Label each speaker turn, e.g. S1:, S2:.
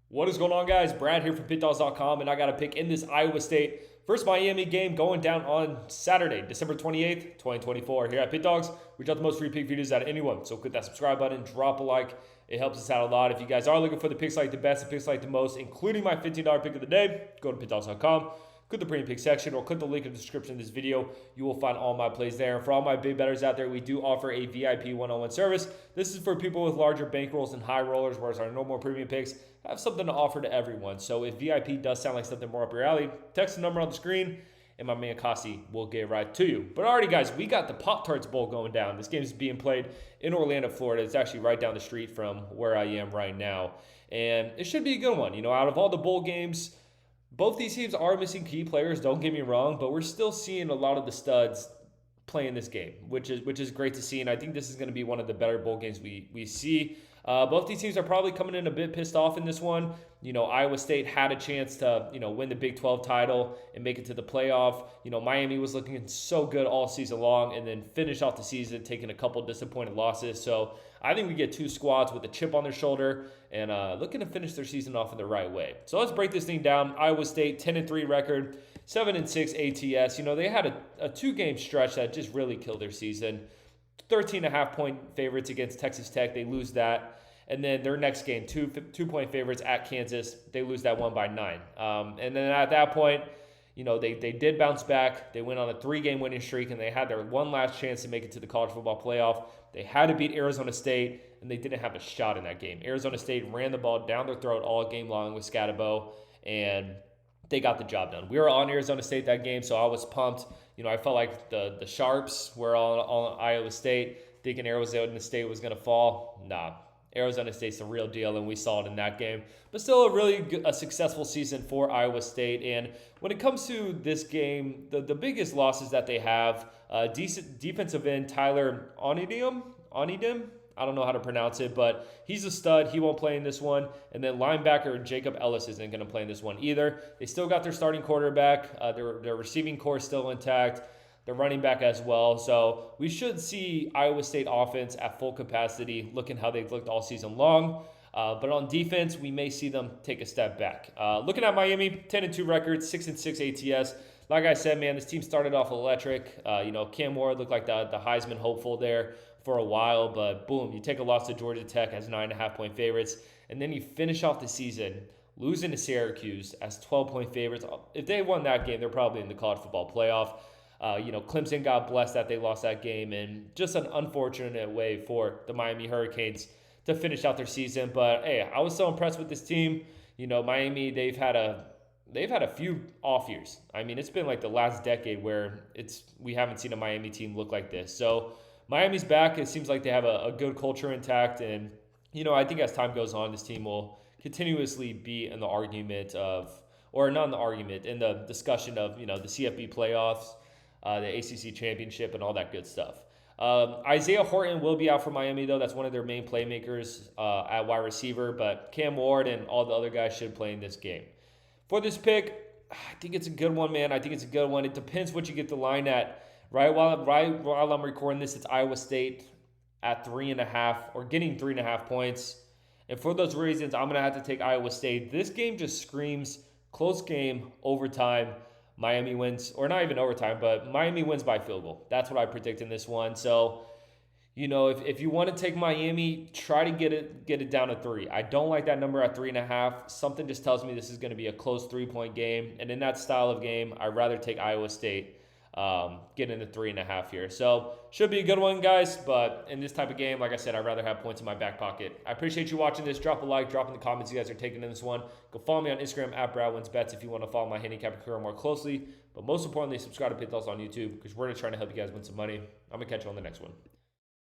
S1: What is going on, guys? Brad here from Pickdawgz.com, and I got a pick in this Iowa State versus Miami game going down on Saturday, December 28th, 2024. Here at Pickdawgz, we drop the most free pick videos out of anyone. So click that subscribe button, drop a like. It helps us out a lot. If you guys are looking for the picks like the best, the picks like the most, including my $15 pick of the day, go to Pickdawgz.com. Click the premium pick section or click the link in the description of this video. You will find all my plays there. And for all my big bettors out there, we do offer a VIP one-on-one service. This is for people with larger bankrolls and high rollers, whereas our normal premium picks have something to offer to everyone. So if VIP does sound like something more up your alley, text the number on the screen and my man Kasi will get right to you. But alrighty, guys, we got the Tarts Bowl going down. This game is being played in Orlando, Florida. It's actually right down the street from where I am right now. And it should be a good one. You know, out of all the bowl games, both these teams are missing key players, don't get me wrong, but we're still seeing a lot of the studs playing this game, which is great to see, and I think this is going to be one of the better bowl games we see. Both these teams are probably coming in a bit pissed off in this one. You know, Iowa State had a chance to, win the Big 12 title and make it to the playoff. You know, Miami was looking so good all season long and then finish off the season taking a couple disappointing losses. So I think we get two squads with a chip on their shoulder and looking to finish their season off in the right way. So let's break this thing down. Iowa State, 10-3 record, 7-6 ATS. You know, they had a two-game stretch that just really killed their season. 13.5 point favorites against Texas Tech. They lose that. And then their next game, 2-point favorites at Kansas. They lose that one by 9. And then at that point, you know, they did bounce back. They went on a 3-game winning streak, and they had their one last chance to make it to the college football playoff. They had to beat Arizona State, and they didn't have a shot in that game. Arizona State ran the ball down their throat all game long with Scatabo, and they got the job done. We were on Arizona State that game, so I was pumped. You know, I felt like the Sharps were on Iowa State, thinking Arizona State was going to fall. Nah. Arizona State's the real deal, and we saw it in that game. But still a successful season for Iowa State. And when it comes to this game, the biggest losses that they have, decent defensive end Tyler Onidem, I don't know how to pronounce it, but he's a stud. He won't play in this one. And then linebacker Jacob Ellis isn't going to play in this one either. They still got their starting quarterback. Their receiving core is still intact. The running back as well. So we should see Iowa State offense at full capacity, looking how they've looked all season long. But on defense, we may see them take a step back. Looking at Miami, 10-2 record, 6-6 ATS. Like I said, man, this team started off electric. Cam Ward looked like the Heisman hopeful there for a while, but boom, you take a loss to Georgia Tech as 9.5-point favorites, and then you finish off the season losing to Syracuse as 12-point favorites. If they won that game, they're probably in the college football playoff. Clemson got blessed that they lost that game, and just an unfortunate way for the Miami Hurricanes to finish out their season. But hey, I was so impressed with this team. You know, Miami, they've had a few off years. I mean, it's been like the last decade where we haven't seen a Miami team look like this. So Miami's back. It seems like they have a good culture intact, and I think as time goes on, this team will continuously be in the argument of, or not in the argument, in the discussion of the CFB playoffs, the ACC championship, and all that good stuff. Isaiah Horton will be out for Miami, though. That's one of their main playmakers at wide receiver. But Cam Ward and all the other guys should play in this game. For this pick, I think it's a good one, man. I think it's a good one. It depends what you get the line at. Right while I'm recording this, it's Iowa State at 3.5 or getting 3.5 points. And for those reasons, I'm going to have to take Iowa State. This game just screams close game, overtime. Miami wins, or not even overtime, but Miami wins by field goal. That's what I predict in this one. So, if you want to take Miami, try to get it down to 3. I don't like that number at 3.5. Something just tells me this is going to be a close 3-point game. And in that style of game, I'd rather take Iowa State, get into 3.5 here. So should be a good one, guys. But in this type of game, like I said, I'd rather have points in my back pocket. I appreciate you watching this. Drop a like, drop in the comments you guys are taking in this one. Go follow me on Instagram at BradWinsBets if you want to follow my handicapping career more closely. But most importantly, subscribe to Pickdawgz on YouTube because we're trying to help you guys win some money. I'm going to catch you on the next one.